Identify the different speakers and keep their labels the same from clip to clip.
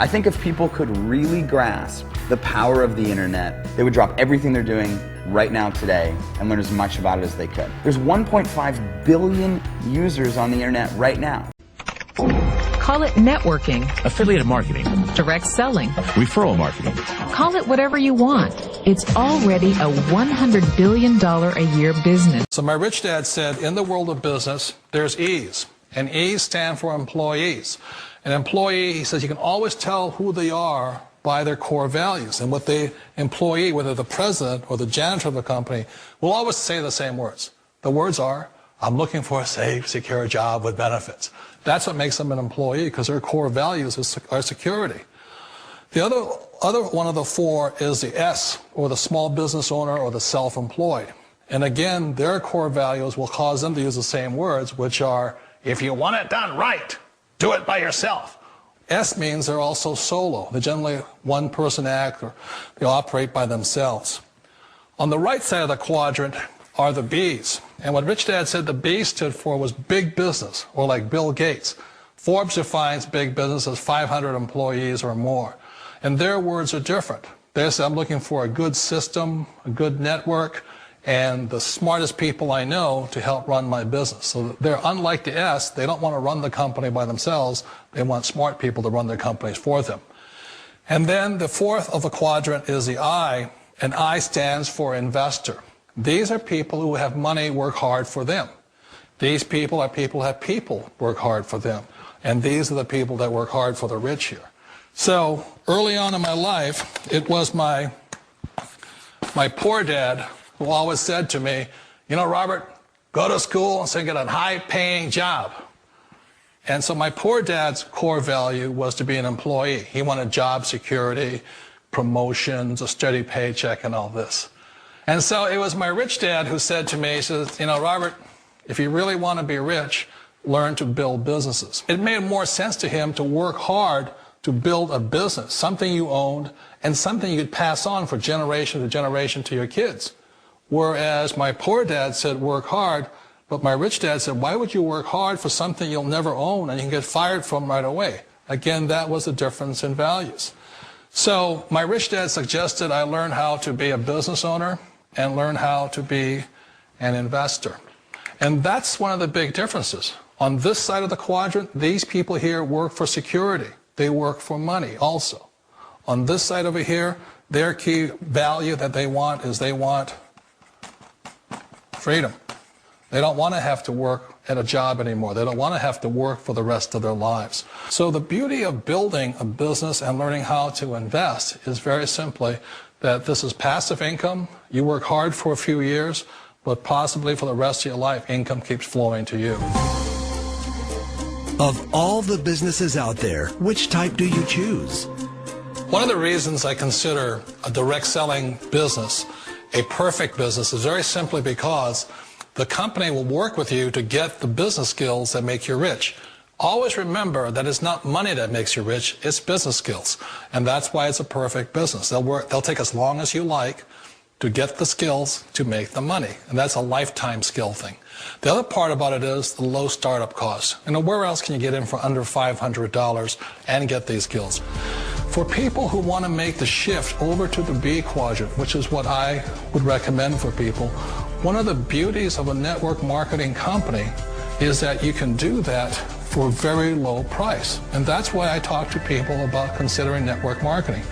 Speaker 1: I think if people could really grasp the power of the internet, they would drop everything they're doing right now today and learn as much about it as they could. There's 1.5 billion users on the internet right now.
Speaker 2: Call it networking,
Speaker 3: affiliate marketing,
Speaker 2: direct selling,
Speaker 3: referral marketing.
Speaker 2: Call it whatever you want. It's already a $100 billion a year business.
Speaker 4: So my rich dad said, in the world of business, there's E's, and E's stand for employees. An employee, he says, you can always tell who they are by their core values. And what the employee, whether the president or the janitor of the company, will always say the same words. The words are, I'm looking for a safe, secure job with benefits. That's what makes them an employee, because their core values are security. The other one of the four is the S, or the small business owner or the self-employed. And again, their core values will cause them to use the same words, which are, if you want it done right, do it by yourself. S means they're also solo. They're generally one-person act, or they operate by themselves. On the right side of the quadrant are the B's. And what Rich Dad said the B stood for was big business, or like Bill Gates. Forbes defines big business as 500 employees or more. And their words are different. They say, I'm looking for a good system, a good network, and the smartest people I know to help run my business. So they're unlike the S. They don't want to run the company by themselves. They want smart people to run their companies for them. And then the fourth of the quadrant is the I, and I stands for investor. These are people who have money work hard for them. These people are people who have people work hard for them. And these are the people that work hard for the rich here. So early on in my life, it was my poor dad who always said to me, you know, Robert, go to school and so get a high-paying job. And so my poor dad's core value was to be an employee. He wanted job security, promotions, a steady paycheck, and all this. And so it was my rich dad who said to me, he says, you know, Robert, if you really want to be rich, learn to build businesses. It made more sense to him to work hard to build a business, something you owned and something you could pass on for generation to generation to your kids. Whereas my poor dad said work hard, but my rich dad said, why would you work hard for something you'll never own and you can get fired from right away? Again, that was the difference in values. So my rich dad suggested I learn how to be a business owner and learn how to be an investor. And that's one of the big differences. On this side of the quadrant, these people here work for security. They work for money also. On this side over here, their key value that they want is they want freedom. They don't want to have to work at a job anymore. They don't want to have to work for the rest of their lives. So the beauty of building a business and learning how to invest is very simply that this is passive income. You work hard for a few years, but possibly for the rest of your life, income keeps flowing to you.
Speaker 5: Of all the businesses out there, which type do you choose?
Speaker 4: One of the reasons I consider a direct selling business a perfect business is very simply because the company will work with you to get the business skills that make you rich. Always remember that it's not money that makes you rich, it's business skills. And that's why it's a perfect business. They'll take as long as you like to get the skills to make the money. And that's a lifetime skill thing. The other part about it is the low startup costs. You know, where else can you get in for under $500 and get these skills? For people who want to make the shift over to the B quadrant, which is what I would recommend for people, one of the beauties of a network marketing company is that you can do that for a very low price. And that's why I talk to people about considering network marketing.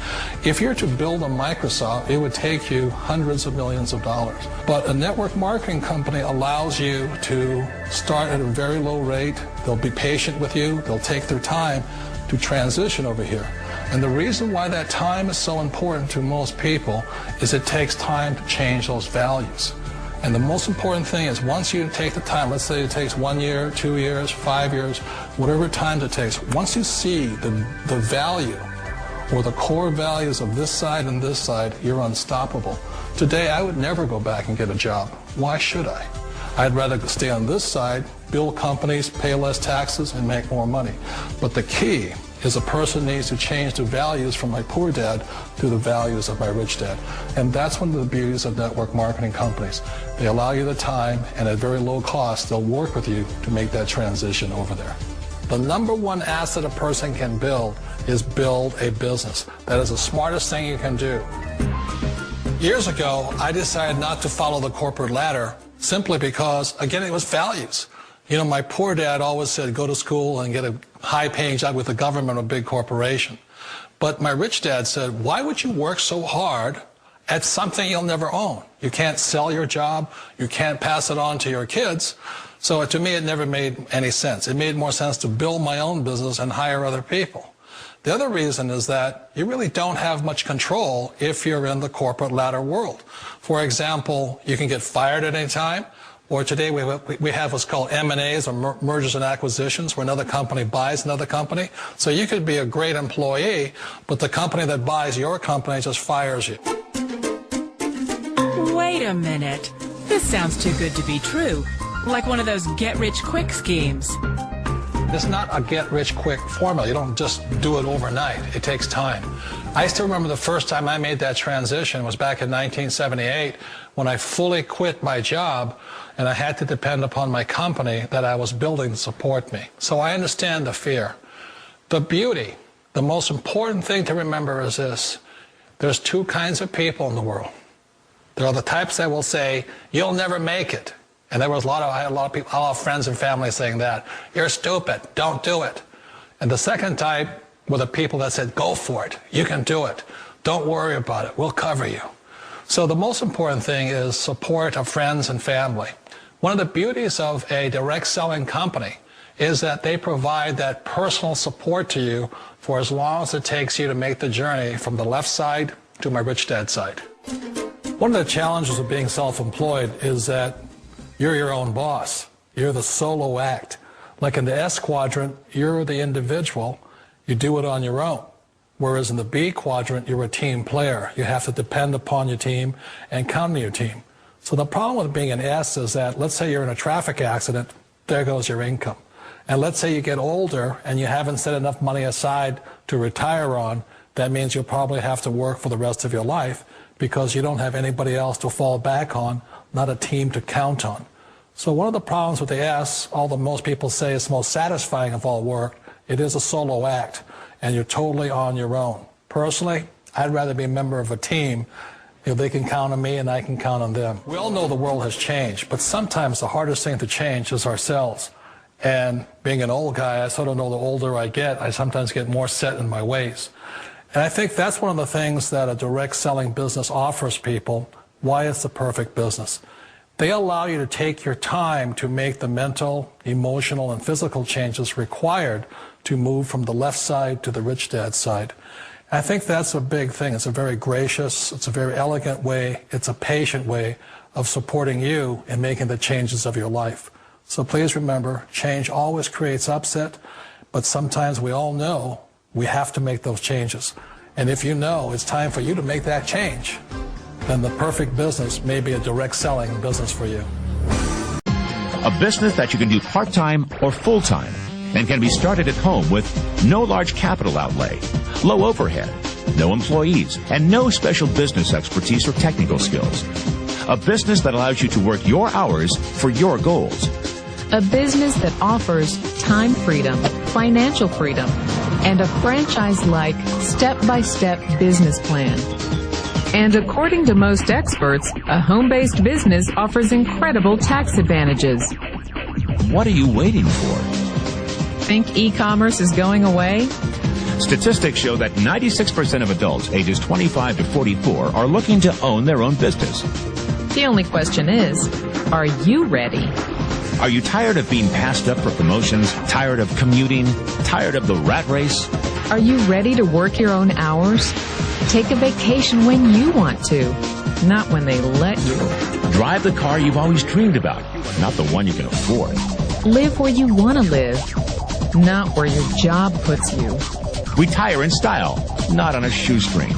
Speaker 4: If you're to build a Microsoft, it would take you hundreds of millions of dollars. But a network marketing company allows you to start at a very low rate. They'll be patient with you. They'll take their time to transition over here. And the reason why that time is so important to most people is it takes time to change those values. And the most important thing is once you take the time, let's say it takes 1 year, 2 years, 5 years, whatever time it takes, once you see the value or the core values of this side and this side, you're unstoppable. Today, I would never go back and get a job. Why should I? I'd rather stay on this side, build companies, pay less taxes, and make more money. But the key is a person needs to change the values from my poor dad to the values of my rich dad. And that's one of the beauties of network marketing companies. They allow you the time, and at very low cost, they'll work with you to make that transition over there. The number one asset a person can build is build a business. That is the smartest thing you can do. Years ago, I decided not to follow the corporate ladder simply because, again, it was values. You know, my poor dad always said, go to school and get a high-paying job with the government or a big corporation. But my rich dad said, why would you work so hard at something you'll never own? You can't sell your job. You can't pass it on to your kids. So to me, it never made any sense. It made more sense to build my own business and hire other people. The other reason is that you really don't have much control if you're in the corporate ladder world. For example, you can get fired at any time, or today we have what's called M&As, or mergers and acquisitions, where another company buys another company. So you could be a great employee, but the company that buys your company just fires you.
Speaker 6: Wait a minute. This sounds too good to be true. Like one of those get-rich-quick schemes.
Speaker 4: It's not a get-rich-quick formula. You don't just do it overnight. It takes time. I still remember the first time I made that transition was back in 1978 when I fully quit my job and I had to depend upon my company that I was building to support me. So I understand the fear. The beauty, the most important thing to remember is this. There's two kinds of people in the world. There are the types that will say, you'll never make it. And there was I had a lot of people, a lot of friends and family saying that. You're stupid. Don't do it. And the second type were the people that said, go for it. You can do it. Don't worry about it. We'll cover you. So the most important thing is support of friends and family. One of the beauties of a direct selling company is that they provide that personal support to you for as long as it takes you to make the journey from the left side to my rich dad side. One of the challenges of being self-employed is that you're your own boss. You're the solo act. Like in the S quadrant, you're the individual. You do it on your own. Whereas in the B quadrant, you're a team player. You have to depend upon your team and count on your team. So the problem with being an S is that, let's say you're in a traffic accident, there goes your income. And let's say you get older and you haven't set enough money aside to retire on, that means you'll probably have to work for the rest of your life because you don't have anybody else to fall back on, not a team to count on. So one of the problems with the S, although most people say it's most satisfying of all work, it is a solo act, and you're totally on your own. Personally, I'd rather be a member of a team. You know, they can count on me and I can count on them. We all know the world has changed, but sometimes the hardest thing to change is ourselves. And being an old guy, I sort of know the older I get, I sometimes get more set in my ways. And I think that's one of the things that a direct selling business offers people, why it's the perfect business. They allow you to take your time to make the mental, emotional, and physical changes required to move from the left side to the rich dad side. And I think that's a big thing. It's a very gracious, it's a very elegant way, it's a patient way of supporting you in making the changes of your life. So please remember, change always creates upset, but sometimes we all know we have to make those changes. And if you know it's time for you to make that change, then the perfect business may be a direct selling business for you.
Speaker 3: A business that you can do part-time or full-time and can be started at home with no large capital outlay, low overhead, no employees, and no special business expertise or technical skills. A business that allows you to work your hours for your goals.
Speaker 2: A business that offers time freedom, financial freedom, and a franchise-like, step-by-step business plan. And according to most experts, a home-based business offers incredible tax advantages.
Speaker 3: What are you waiting for?
Speaker 2: Think e-commerce is going away?
Speaker 3: Statistics show that 96% of adults ages 25 to 44 are looking to own their own business.
Speaker 2: The only question is, are you ready?
Speaker 3: Are you tired of being passed up for promotions, tired of commuting, tired of the rat race?
Speaker 2: Are you ready to work your own hours? Take a vacation when you want to, not when they let you.
Speaker 3: Drive the car you've always dreamed about, not the one you can afford.
Speaker 2: Live where you want to live, not where your job puts you.
Speaker 3: Retire in style, not on a shoestring.